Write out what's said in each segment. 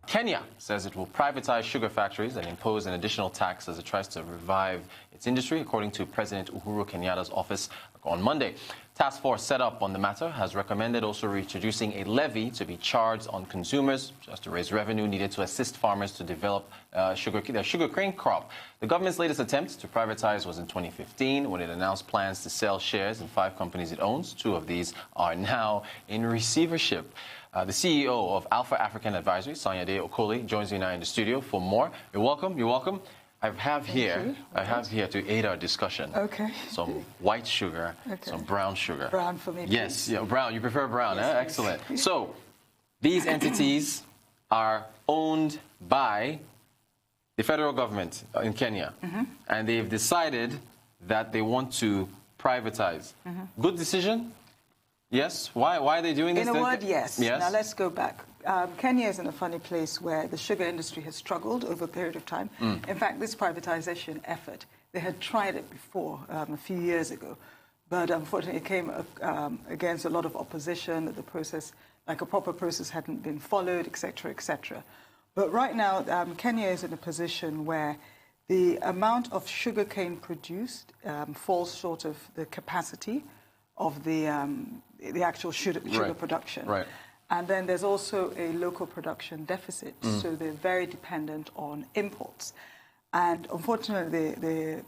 Kenya says it will privatize sugar factories and impose an additional tax as it tries to revive its industry, according to President Uhuru Kenyatta's office on Monday. Task force set up on the matter has recommended also reintroducing a levy to be charged on consumers just to raise revenue needed to assist farmers to develop their sugarcane crop. The government's latest attempt to privatize was in 2015 when it announced plans to sell shares in 5 companies it owns. 2 of these are now in receivership. The CEO of Alpha African Advisory, Sanyade Okoli, joins me now in the studio for more. You're welcome. You're welcome. I have here to aid our discussion. Okay. Some white sugar, some brown sugar. Brown for me, please. Yes, yeah, brown. You prefer brown, yes, eh? Excellent. So, these entities are owned by the federal government in Kenya, and they've decided that they want to privatize. Good decision? Yes. Why are they doing this? In a word, yes. Yes. Now let's go back. Kenya is in a funny place where the sugar industry has struggled over a period of time. In fact, this privatization effort, they had tried it before a few years ago, but unfortunately it came against a lot of opposition. That the process, like a proper process, hadn't been followed, etc., etc. But right now, Kenya is in a position where the amount of sugarcane produced falls short of the capacity of the actual sugar production. Right. And then there's also a local production deficit, so they're very dependent on imports. And unfortunately, they're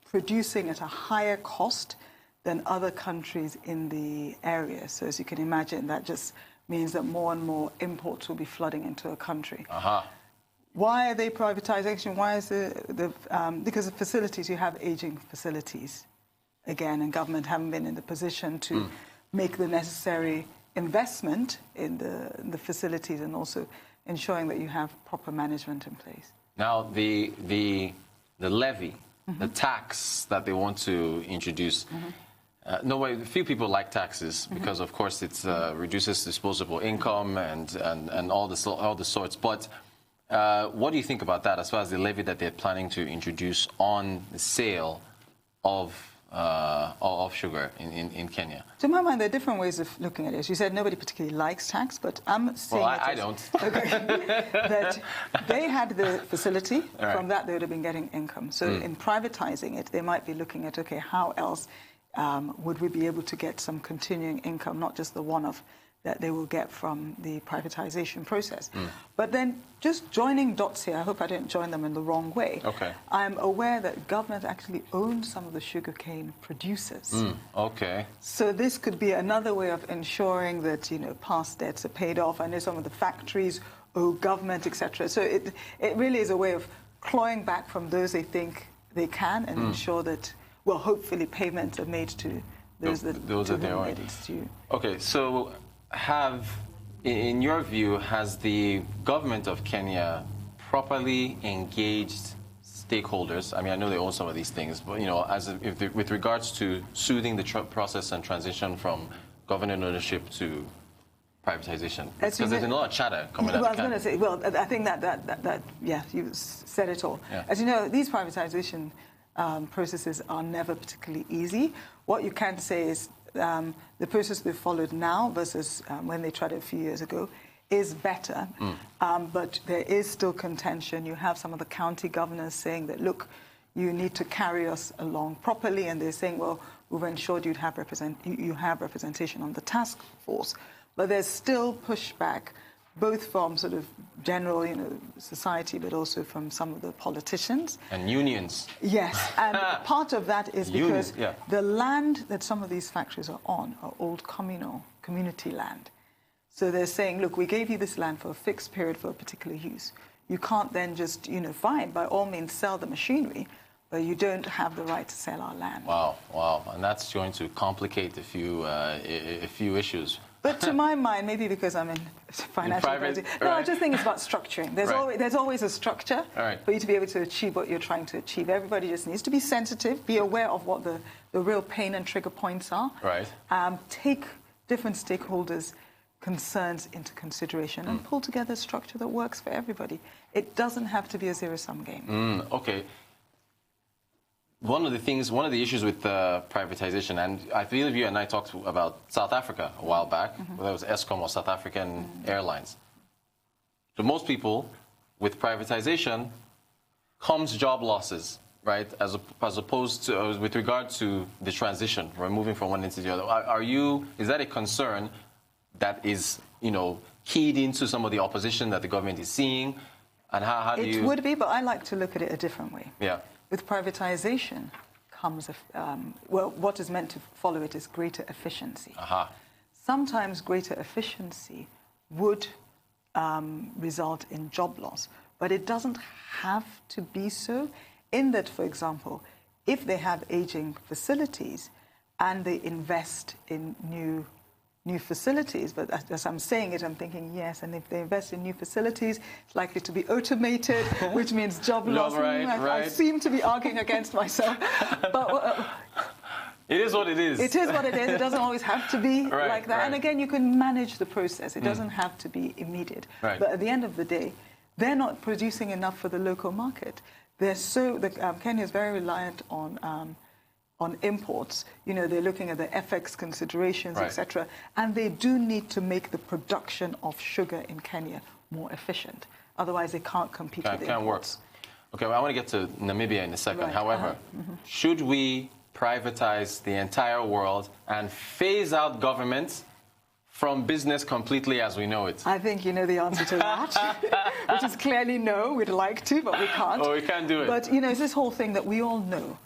producing at a higher cost than other countries in the area. So as you can imagine, that just means that more and more imports will be flooding into a country. Why are they privatization? Why is because the facilities, you have aging facilities, again, and government haven't been in the position to make the necessary investment in the facilities and also ensuring that you have proper management in place. Now, the levy, the tax that they want to introduce, few people like taxes because, of course, it reduces disposable income and all the sorts. But what do you think about that as far as the levy that they're planning to introduce on the sale of sugar in Kenya? To my mind, there are different ways of looking at it. As you said, nobody particularly likes tax, but I'm saying I don't. that they had the facility. Right. From that, they would have been getting income. So in privatizing it, they might be looking at, okay, how else would we be able to get some continuing income, not just the one-off that they will get from the privatization process. But then just joining dots here, I hope I didn't join them in the wrong way. Okay. I'm aware that government actually owns some of the sugarcane producers. Okay. So this could be another way of ensuring that, past debts are paid off. I know some of the factories owe government, etc. So it really is a way of clawing back from those they think they can and ensure that, well, hopefully payments are made to those that they owe. Okay, so in your view, has the government of Kenya properly engaged stakeholders? I mean, I know they own some of these things, but with regards to soothing the process and transition from government ownership to privatization, because there's a lot of chatter coming out. Well, I was going to say, well, I think that yeah, you said it all. Yeah. As you know, these privatization processes are never particularly easy. What you can say is the process they've followed now versus when they tried it a few years ago is better, but there is still contention. You have some of the county governors saying that, look, you need to carry us along properly, and they're saying, well, we've ensured you have representation on the task force. But there's still pushback, both from sort of general, society, but also from some of the politicians. And unions. Yes, and part of that is because the land that some of these factories are on are old community land. So they're saying, look, we gave you this land for a fixed period for a particular use. You can't then just, fine, by all means sell the machinery, but you don't have the right to sell our land. Wow, and that's going to complicate a few issues. But to my mind, maybe because I'm in financial advisory, no, I just think it's about structuring. There's always a structure for you to be able to achieve what you're trying to achieve. Everybody just needs to be sensitive, be aware of what the real pain and trigger points are. Right. Take different stakeholders' concerns into consideration and pull together a structure that works for everybody. It doesn't have to be a zero-sum game. Okay. One of the issues with privatization, and I believe you and I talked about South Africa a while back, whether it was Eskom or South African Airlines. to most people, with privatization comes job losses, right? As opposed to, with regard to the transition, we're moving from one into the other. Is that a concern that is, keyed into some of the opposition that the government is seeing? And how do you... It would be, but I like to look at it a different way. Yeah. With privatization comes, what is meant to follow it is greater efficiency. Aha. Sometimes greater efficiency would result in job loss, but it doesn't have to be so, in that, for example, if they have aging facilities and they invest in new facilities, but as I'm saying it, I'm thinking, yes, and if they invest in new facilities, it's likely to be automated, which means job loss. Right. I seem to be arguing against myself. But it is what it is. It is what it is. It doesn't always have to be like that. Right. And again, you can manage the process. It doesn't have to be immediate. Right. But at the end of the day, they're not producing enough for the local market. Kenya is very reliant on imports. They're looking at the FX considerations, etc. And they do need to make the production of sugar in Kenya more efficient. Otherwise, they can't compete with imports. Can't work. Okay, well, I want to get to Namibia in a second. However, should we privatize the entire world and phase out governments from business completely as we know it? I think you know the answer to that, which is clearly no. We'd like to, but we can't. Oh, we can't do it. But, it's this whole thing that we all know.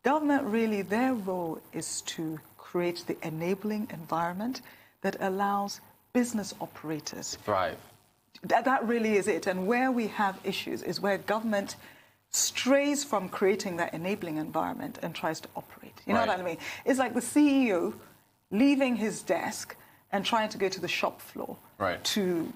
Government, really, their role is to create the enabling environment that allows business operators thrive. That really is it. And where we have issues is where government strays from creating that enabling environment and tries to operate. You know what I mean? It's like the CEO leaving his desk and trying to go to the shop floor to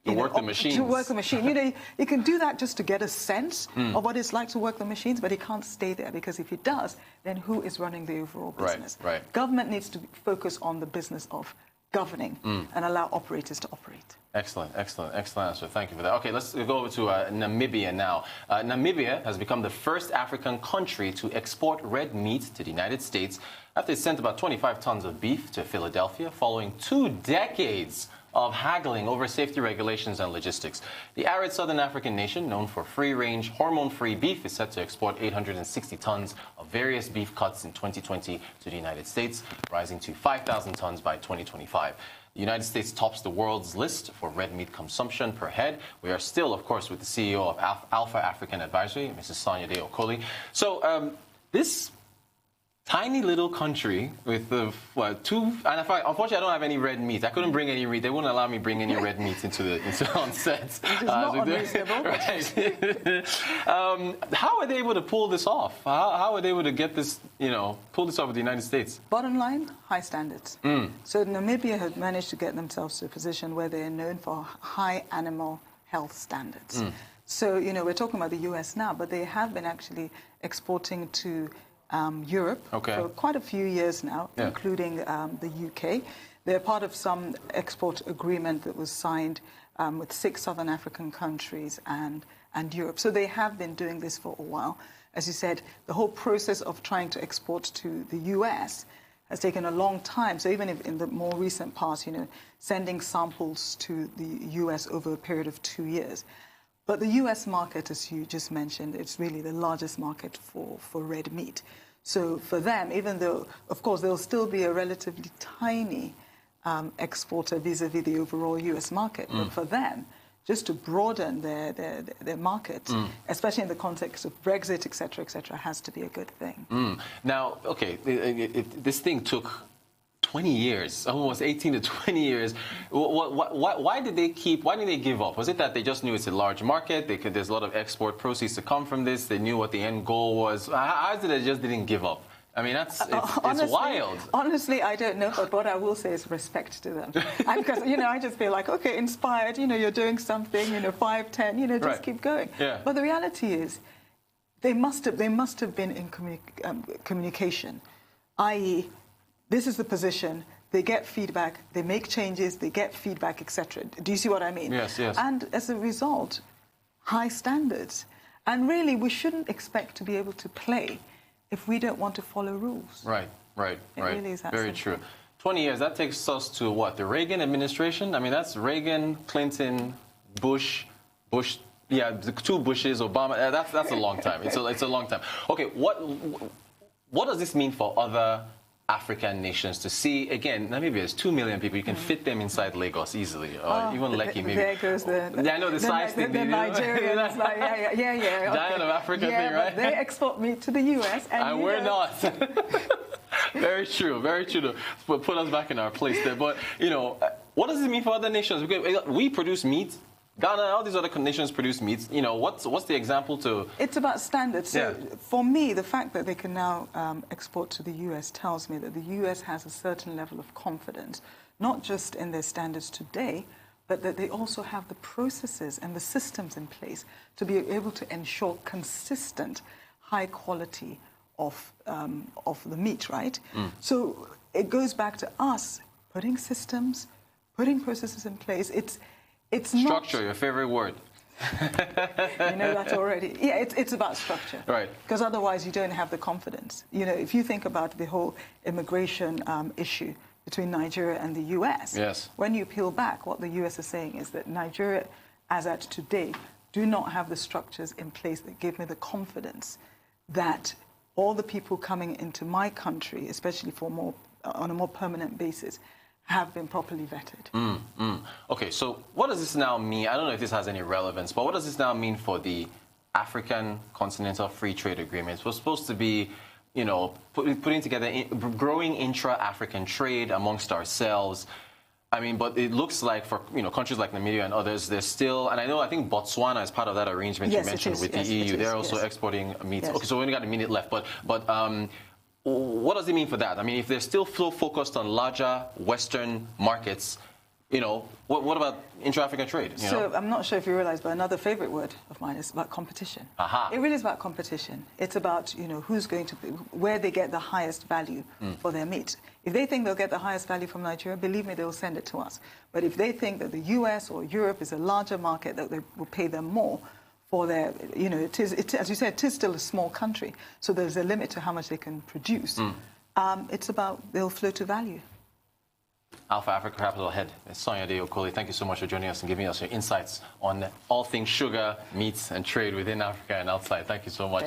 work the machines. To work the machine. You can do that just to get a sense of what it's like to work the machines, but he can't stay there, because if he does, then who is running the overall business? Government needs to focus on the business of governing and allow operators to operate. Excellent answer. Thank you for that. Okay, let's go over to Namibia now. Namibia has become the first African country to export red meat to the United States after it sent about 25 tons of beef to Philadelphia following 2 decades of haggling over safety regulations and logistics. The arid southern African nation, known for free-range, hormone-free beef, is set to export 860 tons of various beef cuts in 2020 to the United States, rising to 5,000 tons by 2025. The United States tops the world's list for red meat consumption per head. We are still, of course, with the CEO of Alpha African Advisory, Mrs. Sanyade Okoli. So this tiny little country with the unfortunately I don't have any red meat. I couldn't bring any meat. They wouldn't allow me bring any red meat on set. It's not unreasonable. How are they able to pull this off? How are they able to get this, pull this off with the United States? Bottom line, high standards. So Namibia has managed to get themselves to a position where they are known for high animal health standards. So, we're talking about the US now, but they have been actually exporting to Europe for quite a few years now, including the UK. They're part of some export agreement that was signed with 6 southern African countries and Europe. So they have been doing this for a while. As you said, the whole process of trying to export to the US has taken a long time. So even if in the more recent past, sending samples to the US over a period of 2 years. But the US market, as you just mentioned, it's really the largest market for red meat. So for them, even though, of course, they'll still be a relatively tiny exporter vis-a-vis the overall US market, but for them, just to broaden their market, especially in the context of Brexit, et cetera, has to be a good thing. Now, okay, this thing took 20 years, almost 18 to 20 years. Why didn't they give up? Was it that they just knew it's a large market? There's a lot of export proceeds to come from this. They knew what the end goal was. How is it they just didn't give up? I mean, it's wild. Honestly, I don't know, but what I will say is respect to them. Because, I just feel like, okay, inspired, you're doing something, 5, 10, just keep going. But the reality is, they must have been in communication, i.e., this is the position, they get feedback, they make changes, they get feedback, etc. Do you see what I mean? Yes. And as a result, high standards. And really, we shouldn't expect to be able to play if we don't want to follow rules. Right. It really is that Very simple. true. 20 years, that takes us to what? The Reagan administration? I mean, that's Reagan, Clinton, Bush, yeah, the 2 Bushes, Obama. That's a long time. It's a long time. Okay, what does this mean for other African nations to see? Again, Namibia is 2 million people. You can fit them inside Lagos easily. Even Lekki, maybe. There goes I know the size thing. The Nigerians, like, yeah. Okay. Giant of Africa thing, right? They export meat to the U.S. and we're not. Very true to put us back in our place there. But, what does it mean for other nations? Because we produce meat. Ghana, all these other nations produce meat. What's the example to... It's about standards. So for me, the fact that they can now export to the U.S. tells me that the U.S. has a certain level of confidence, not just in their standards today, but that they also have the processes and the systems in place to be able to ensure consistent, high quality of the meat, right? So it goes back to us putting systems, putting processes in place. It's structure, your favorite word. You know that already. Yeah, it's about structure. Right. Because otherwise you don't have the confidence. If you think about the whole immigration issue between Nigeria and the U.S., when you peel back, what the U.S. is saying is that Nigeria, as at today, do not have the structures in place that give me the confidence that all the people coming into my country, especially on a more permanent basis, have been properly vetted. Okay, so what does this now mean? I don't know if this has any relevance, but what does this now mean for the African Continental Free Trade Agreement? We're supposed to be, putting together growing intra-African trade amongst ourselves. I mean, but it looks like for countries like Namibia and others, there's still, and I think Botswana is part of that arrangement you mentioned with the EU. They're also exporting meat. Okay, so we only got a minute left, but what does it mean for that? I mean, if they're still focused on larger Western markets, what about intra-African trade? So I'm not sure if you realize, but another favorite word of mine is about competition. It really is about competition. It's about, who's going to where they get the highest value for their meat. If they think they'll get the highest value from Nigeria, believe me, they'll send it to us. But if they think that the US or Europe is a larger market, that they will pay them more for their, as you said, it is still a small country, so there's a limit to how much they can produce. It's about they'll flow to value. Alpha Africa Capital Head, Sanyade Okoli, thank you so much for joining us and giving us your insights on all things sugar, meats, and trade within Africa and outside. Thank you so much.